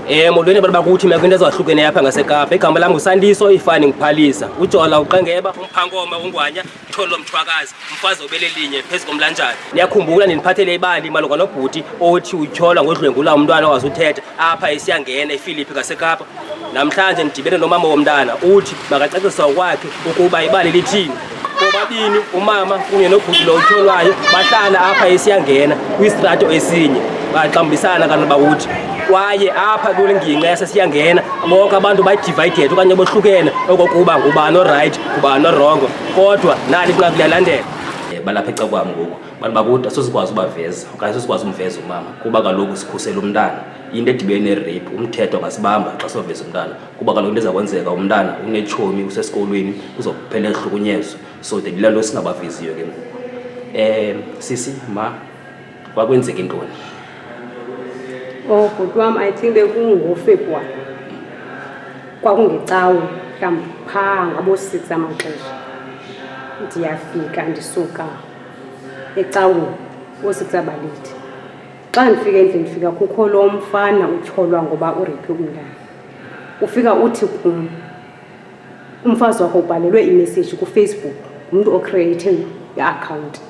Molweni abantu bakuthi mekwinto ezahlukeneyo apha ngaseKapa. Igama lam nguSandiso ifani ngiphalisa. Ujola uqengeba, umphankoma ungwanya, Tholo Mthwakazi, mfazi obelelinye phezu komlanjana. Niyakhumbula ndiniphathele ibali malunga nobhuti othi utyholwa ngodlwengula umntwana owazi uthetha apha esiyangena eFilipi ngaseKapa. Namhlanje ndidibene nomama womntana uthi makacacisa kwakhe ukuba ibali lithini. Bobabini umama kunye nobhuti lo utyholwayo bahlala apha esiyangena kwistrato esinye. Baxambisana kaloba uthi kwaye apha kule ngingqi yasesiyangena bonke abantu bayidivided okanye bohlukene okokuba ngubani oright ngubani orongo kodwa nali kunqa kuyalandela. Balapha ecakwam ngoku bantu bakuthi asosikwazi ubaveza okanye asosikwazi umveza umama kuba kaloku sikhusela umntana into edibene nerape umthetho ngasibamba xa soveza umntana kuba kaloku into ezakwenzeka umntana unetshomi usesikolweni uzokuphela ehlukunyezo so the lilo singabaviziyo ke sisi ma kwakwenzeka intoni. Bhuti wam I think bekungoFebruwari kwakungecawe mhlawumbi phaa ngabo-6 amaxesha ndiyafika ndisuka ecaweni ngo-6 abalithi. Xa ndifika endlini ndifika kukho lo mfana utyholwa ngoba urephe umntana. Ufika uthi kum umfazi wakho ubhalelwe imeseyiji kuFacebook umntu ocreate i-account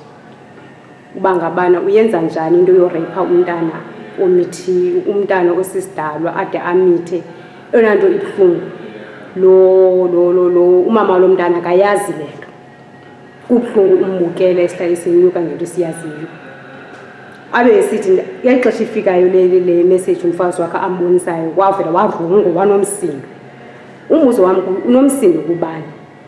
uba ngabana uyenza njani into yorepha umntana omithi umntana osisidalwa ade amithe. Eyona nto ibuhlungu lo umama lo mntana akayazi le nto. Kubuhlungu umbukele esihlale senyuka ngento siyaziyo. Abe esithi ngexesha ifikayo le message umfazi wakhe ambonisayo wavela warungo wanomsindo. Umbuzo wami unomsindo kubani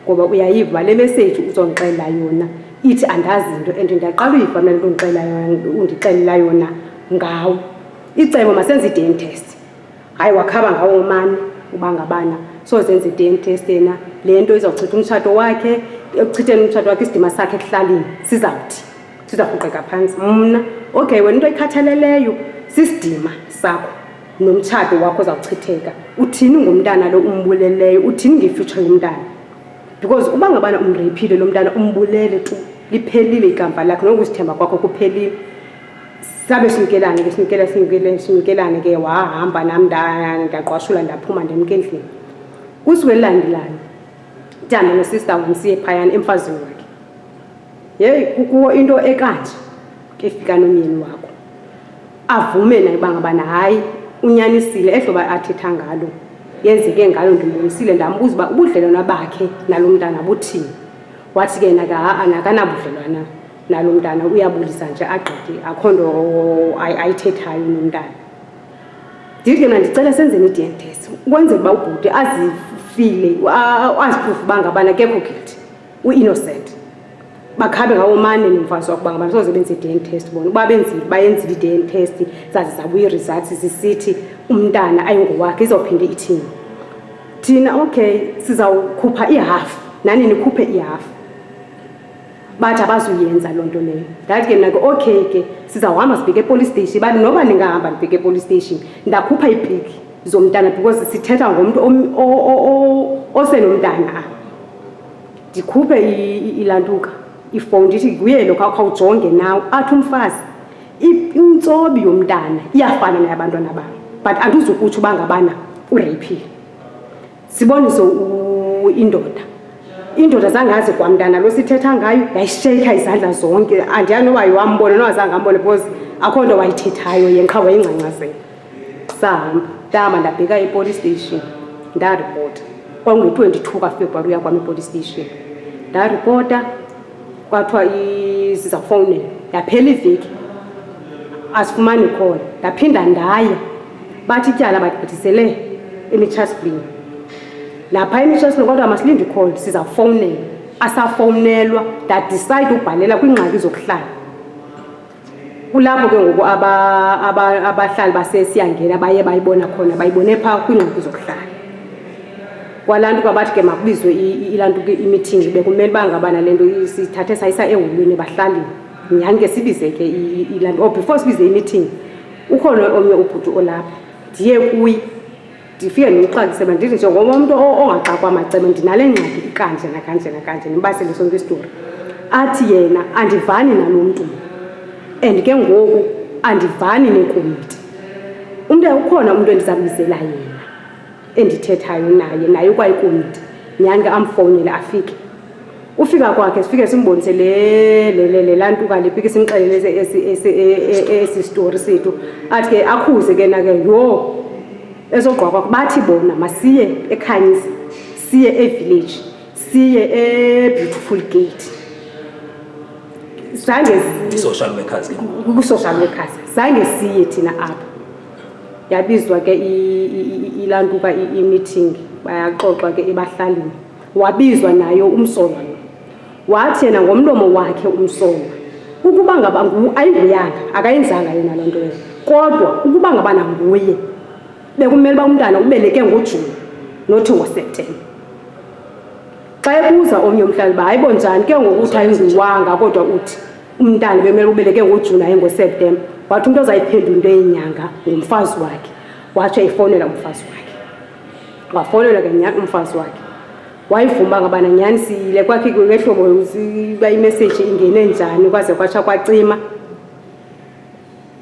ngoba uyayiva le message uzongixela yona ithi andazi into and ndiyaqala uyiva mina into undixelela yona ngawo. Icebo masenze i-DNA test. Hayi wakhaba ngawo umani uba ngabana so zenze i-DNA test yena le nto izawuchitha umtshato wakhe ekuchitheni umtshato wakhe isidima sakhe ekuhlaleni sizawuthi sizakuqeka phansi. Mna okay wena into ekhathaleleyo sisidima sakho nomtshato wakho uzawuchitheka. Uthini ngomntana lo umbuleleyo uthini ngefuture yomntana because uba ngabana umrephile lo mntana umbulele tu liphelile igamba lakhe nokusithemba kwakho kuphelile. Sabe simkelane ke wahamba nami ndaqwashula ndaphuma ndemke endlini. Kusuku elilandelayo ndihambe nosister wami siye phayana emfazini wakhe. Yeyi kukuwo into ekanje efika nomyeni wakho avume naye uba ngabana hayi unyanisile ehloba athetha ngalo yenzeke ngalo ndimbonisile ndambuza uba ubudlelwana bakhe nalo mntana buthini. Wathi ke nakanabudlelwana nalo mntana uyabulisa nje agqithe akho nto ayithethayo nomntana. Ndithi ke mna ndicela senzeni i-DNA test ukwenzela uba ubhuti azifile aziproof uba ngabana kekho guilty u-innocent. Bakhabe ngawo mane nomfazi wakho uba ngabana soze benze i-DNA test bona uba bayenzile i-DNA test zaze zabuya ii-results zisithi umntana ayingowakhe izawuphinde ithini. Thina okay sizawukhupha ihafu nani nikhuphe ihafu. Bathi abazuyenza loo nto leyo. Ndathi ke nako okay ke sizawuhamba sibheke epolice station bathi noba ningahamba nibheke epolice station ndakhupha iipiki zomntana because sithetha ngomntu osenomntana. Ndikhuphe ilantuka ifowuni ndithi kuye lo khawujonge nawe athi umfazi intsobi yomntana iyafana neyabantwana babo but andizukutsho uba ngabana ureyphile. Sibonise indoda zangazi kwamntana lo sithetha ngayo yayisheka izandla zonke andiyazi noba yiwambona nowazange ambone because akho nto wayithethayo yenqha wayingcancazela. Ndahamba ndabheka epolice station ndaripota kwangu-22 kaFebruwari uya kwam epolice station ndaripota kwathiwa sizafowunela. Yaphela iveki asifumani call ndaphinda ndaya bathi ityala bagqithisele eMitchells Plain. Lapha eMitchells Plain kodwa masilinde icall sizafowunela. Asafowunelwa ndadicide ukubhalela kwiingxaki zokuhlala. Kulapho ke ngoku abahlali basesiyangena baye bayibona khona bayibone phaa kwiingxaki zokuhlala. Kwalantu kwabathi ke makubizwe ilantu i-meeting bekumele uba ngabana le nto sithathe sayisa eholweni bahlalini. Nyhani ke sibize ke ilantu before sibize i-meeting ukhona omnye ubhuti olapha ndiye kuyi ndifike ndimxakise ndithi njengoba umuntu ongaxakwa amacebo ndinale ngxaki ikanje ndibasele sonke isitori. Athi yena andivani nalo mntu and ke ngoku andivani nekomiti. ukhona umuntu endizabizela yena endithethayo naye ukwayikomiti nyani ke amfowunele afike. Ufika kwakhe sifike simbonise le lantuka lephi ke simxelele esi story sethu athi ke akhuze ke na ke yo ezogqwa kwakhe bathi bona masiye eKhanyisa siye evillage siye eBeautiful Gate zange social workers ke ku-social workers zange siye thina apha. Yabizwa ke ilantuka i-meeting bayaxoxa ke ebahlalini wabizwa nayo umsolwa wathi yena ngomlomo wakhe umsolwa ukuba ngaba ayinguyanga akayenzanga yena loo nto leyo kodwa ukuba ngaba nanguye bekumele uba umntana ubeleke ngoJuni nothi ngoSeptemba. Xa ebuza omnye umhlali uba hayibo njani ke ngokuthi ayinguwanga kodwa uthi umntana bemele ubeleke ngoJuni hayi ngoSeptemba, wathi umntu ozayiphendula into yenyanga ngumfazi wakhe watsho efowunela umfazi wakhe. Wafowunela ke nyani umfazi wakhe wayivuma ngabana nyani siyile kwakhe ngehlobo siba imessage ingene njani kwaze kwatsha kwacima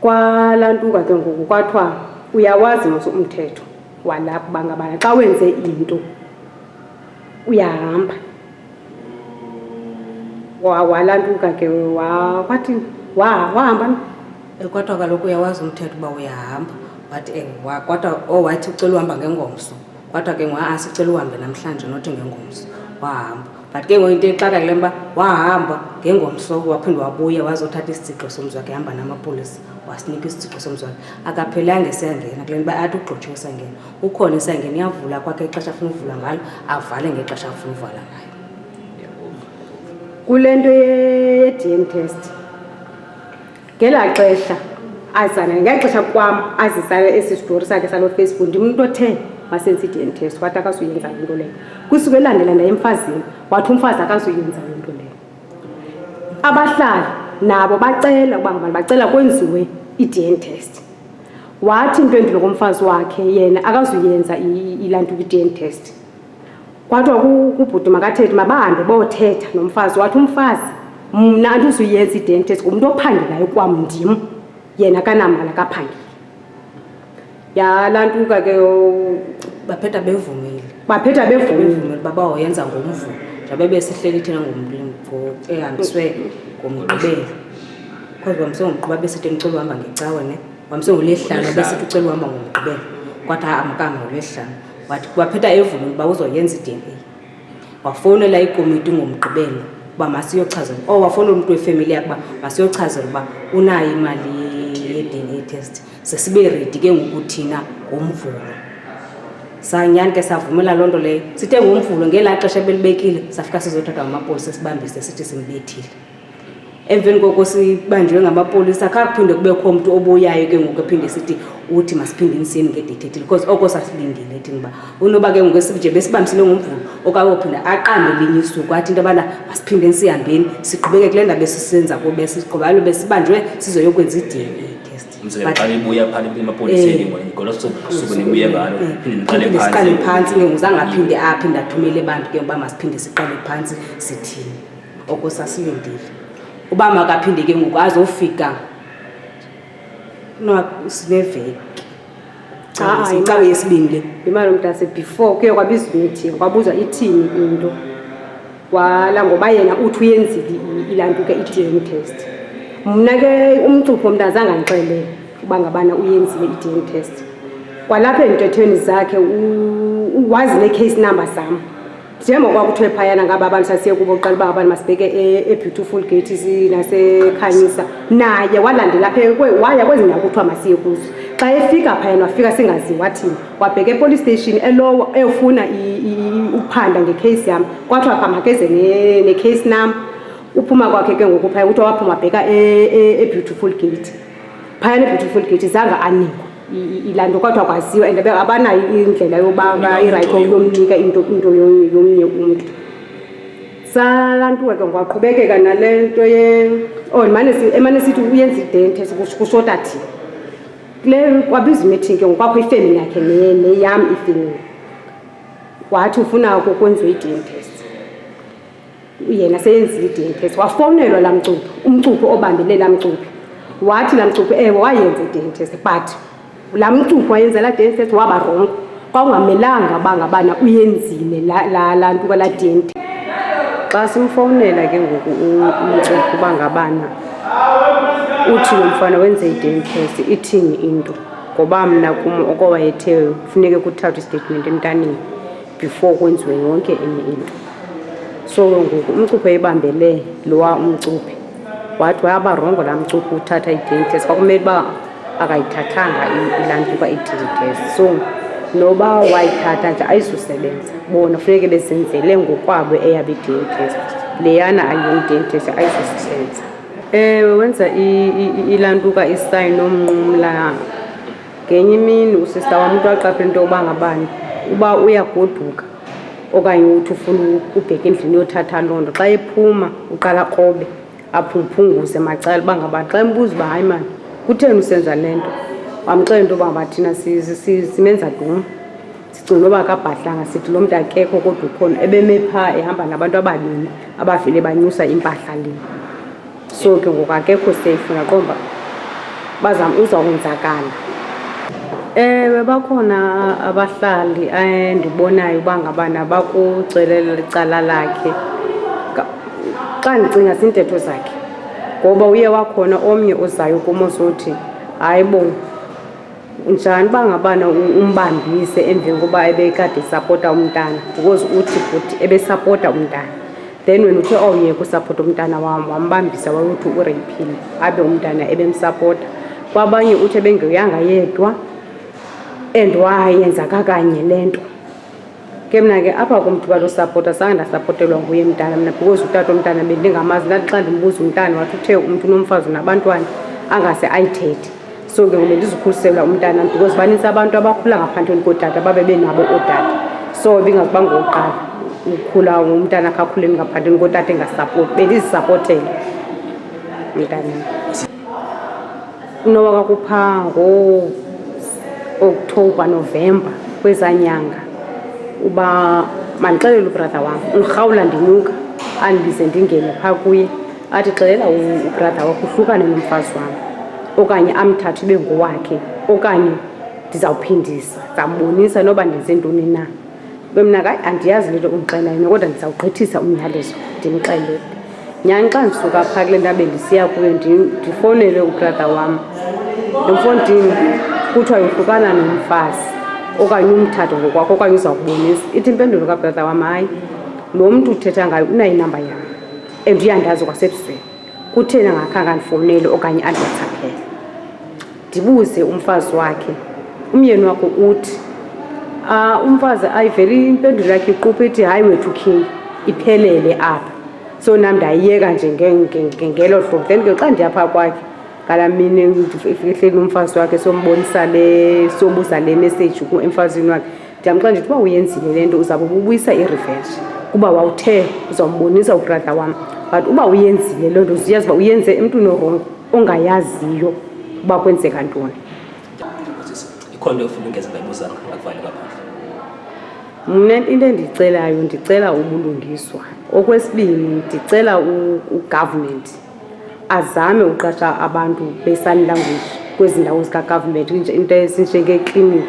kwalantuka ke ngoku kwathiwa uyawazi umthetho walapha bangabana xa wenze into uyahamba. Walantuka ke wathi wahamba kwathiwa kaloku uyawazi umthetho uba uyahamba wathi kwathiwa wathi ucela uhamba ngengomso kwathiwa ke sicela uhambe namhlanje nothi ngengomso wahamba. But ke ngoku into exaka kule mba wahamba ngengomso waphinde wabuya wazothatha isitsixo somzi wakhe ehamba namapolisa wasinika isitsixo somzi wakhe akaphelanga esiyangena kule mba athi ugxotshiwe esangena ukhona esangena iyavula kwakhe ixesha afuna uvula ngalo avale ngexesha afuna uvala ngayo. Kule nto ye-DNA test ngelaa xesha azana ngexesha kwam azisana esi story sakhe salo Facebook ndimuntu othe masenze i-DNA test wathi akazuyenza into leyo. Kusuke elandela ndaye emfazini wathi umfazi akazuyenza into leyo. Abahlali nabo bacela uba ngabani bacela kwenziwe i-DNA test. Wathi into endilo komfazi wakhe yena akazuyenza ilantuka i-DNA test. Kwathiwa kubhuti makathethi mabahambe bothetha nomfazi wathi umfazi mna andizuyenza i-DNA test ngumuntu ophangelayo kwam ndim yena kanamala kaphangeli. Yalantuka ke baphetha bevumile baba wayenza ngomvulo njengoba besihleli thina ehambiswe ngomgqibelo kodwa wamse ngomgqiba besithi ngicela uhamba ngecawe ne wamse ngolesihlanu besithi ucela uhamba ngomgqibelo kwathi amkanga ngolesihlanu wathi baphetha evumile uba uzoyenza i-DNA. Wafowunela ikomiti ngomgqibelo uba masiyochazela wafowunela umuntu wefamily yakhe uba masiyochazela uba unayo imali ye-DNA test sesibe ready ke ngoku thina ngomvulo. Sanyani ke savumela loo nto leyo sithe ngomvulo ngelaa xesha belibekile safika sizothatha ngamapolisa sibambise sithi simbethile. Emveni koko sibanjiwe ngamapolisa akaphinde kubekho umuntu obuyayo ke ngoku ephinde sithi uthi masiphinde nisiyeni ngedate ethile because oko sasilindile thina uba unoba ke ngoku nje besibambisile ngomvulo okayophinda aqambe elinye isuku athi into yobana masiphinde nisihambeni sigqibeke kule ndaba esisenza kube sigqibalo besibanjwe sizoyokwenza i-DNA test. Xa nibuya phakathi emapoliseni ngolo suku nibuye ngalo phinde siqale phansi ke nguzangaphinde athumele abantu ke uba masiphinde siqale phansi sithini oko sasilindile uba makaphinde ke ngoku azofika sineveki cawe yesibini le imali umntase before kuye kwabizwa meeting kwabuzwa ithini into wala ngoba yena uthi uyenzile ilantuka i-DNA test. Mna ke umcupho mntu azangandixelele uba ngabana uyenzile i-DNA test. Kwalapha emthethweni zakhe wazi ne-case number zam njengoba kuthiwe phayana ngaba abantu sasiye kubo qala uba abantu masibheke eBeautiful Gate naseKhanyisa naye walandela apha waya kwezi ndawo kuthiwa masiye kuzo. Xa efika phayana wafika singaziwa thina wabheka epolice station elowa eyofuna uphanda ngecase yam kwathiwa pha makeze ne-case number. Uphuma kwakhe ke ngoku phaya kuthiwa waphuma bheka eBeautiful Gate. Phayana eBeautiful Gate zanga anikwa ilanto kodwa kwaziwa and abanayo indlela yoba irayithi yomnika into yomnye umuntu. Salantu ke ngwaqhubekeka nalento emane sithi uyenza i-DNA test kushota thina. Kule kwabizwa meeting ke ngokwakho ifamily yakhe neyam ifamily wathi ufuna ukwenziwa i-DNA test. Yena seyenzile i-DNA test wafowunelwa laa umcuphi obambele laa mcuphi wathi laa mcuphi ewe wayenza i-DNA test but laa mcuphi wayenza laa dance test waba rongo. Kwakungamelanga uba ngabana uyenzile laa nto kwalaa denti. Xa simfowunela ke ngoku umcuphi uba ngabana uthi lo mfana wenze i-dent test ithini into, ngoba mna kum okwawayethe kufuneke kuthathwe istatement emntaneni before kwenziwe yonke enye into. So ngoku umcuphi eyibambele lowa umcuphi wathi wayaba rongo laa mcuphi uthatha i-dent test. Kwakumele uba akayithathanga ilaa nto uba i-dent test. So noba wayithatha nje ayizusebenza, bona funeke bezenzele ngokwabo eyabo i-dent test. Leyana ayiyo-dent test ayizusebenza. Wenza ilaa nto ka isayini nomnqumla. Ngenye imini usista wam umntu aqaphela into yokuba ngabani uba uyagoduka okanye uthi ufuna ubheka endlini yothatha loo nto, xa ephuma uqala krobe aphunguphunguze macala uba ngabani. Xa embuza uba hayi mani kutheni usenza le nto, wamxela into yoba ngaba thina simenza duma, sicinga uba akabhadlanga, sithi lo mntu akekho kodwa ukhona. Ebeme phaa ehamba nabantu ababini abavele banyusa impahla le. So ke ngoku akekho safe, ngaqomba uzawukwenzakala. Ewe bakhona abahlali endibonayo uba ngabana bakucelela icala lakhe xa ndicinga ziintetho zakhe, ngoba uye wakhona omnye ozayo kum ozothi hayi bo njani uba ngabana umbambise emveni koba ebekade esapota umntana, because uthi futhi ebesapota umntana. Then wena uthe awuyeka usapota umntana wambambisa wayothi ureyphile abe umntana ebemsapota. Kwabanye uthi ebengeyanga yedwa and wayenza kakanye le nto. Ke mna ke apha kumntu balosapota zange ndasapotelwa nguye mntana mna, because utata omntana bendingamazi. Ndathi xa ndimbuza umntana wathi uthe umntu unomfazi nabantwana angase ayithethe. So ke ngoku ndizukhulisela umntana because banintsi abantu abakhula ngaphandle kootata babe benabo ootata. So bingazuba ngokuqala ukhula umntana akakhuleni ngaphandle kootata engasapoti, bendizisapotele umntana. Noba kakuphaa ngo-October, November kwezaa nyanga uba mandixelele ubrother wam, ndirhawula ndinyuka andibize ndingene phaa kuye athi xelela ubrother wakho uhlukane nomfazi wam okanye amthathe ibe ngowakhe okanye ndizawuphindisa, ndizambonisa noba ndenze ntoni na. Mna ke andiyazi le nto undixelela yona kodwa ndizawugqithisa umyalezo ndimxelele. Nyani xa ndisuka phaa kule nto bendisiya kuyo ndifowunele ubrother wam ndimfowunini kuthiwa yohlukana nomfazi okanye umthatho ngokwakho okanye uzawukubonisa. Ithi impendulo kabrother wam, hayi lo mntu uthetha ngayo unayo inamba yam and uyandazi kwasebusweni, kutheni angakhange andifowunele okanye andiwhatsappele. Ndibuze umfazi wakhe, umyeni wakho uthi umfazi ayivele impendulo yakhe iquphe ithi hayi wethu khingi iphelele apha. So nam ndayiyeka nje ngelo hlobo. Then ke xa ndiyapha kwakhe ngalaa mini ndifihleli umfazi wakhe sobuza le message emfazini wakhe, ndiyamxela ndithi uba uyenzile le nto uzawube ubuyisa i-revenge kuba wawuthe uzawumbonisa ubrother wam. But uba uyenzile loo nto uziyazi uba uyenze emntwini orongo ongayaziyo uba kwenzeka ntoni. Ikhona into ofuna ungeza ngayibuzanga ngakuvale ngaphandle? Mna into endiyicelayo ndicela ubulungiswa. Okwesibini ndicela ugovernment azame uqasha abantu be-sign language kwezi ndawo zikagovernment, into ezinjengekliniki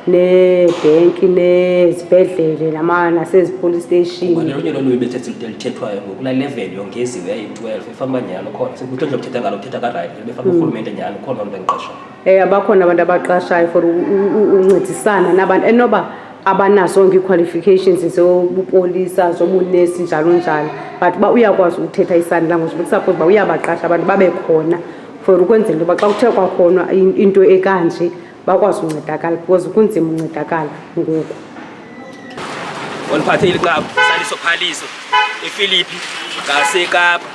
neebhenki nezibhedlele nasezipolice station. Kwanelunye lolu lithethwayo ngokulaa level yongeziwe yayi-12 efana uba nyhani khona sekutho nje ukuthetha ngalo uthetha karayithi befana urhulumente nyhani khona abantu bengiqashayo. Bakhona abantu abaqashayo for uncedisana nabantu enoba abanazo zonke ii-qualifications zobupolisa zobunesi njalo njalo, but uba uyakwazi ukuthetha i-sign language bekusaphose uba uyabaqasha abantu babe khona for ukwenzela into yoba xa kuthe kwakhona into ekanje bakwazi uncedakala because kunzima uncedakala ngoku. Oliphathile inqaku saliso phaliso eFilipi ngaseKapa.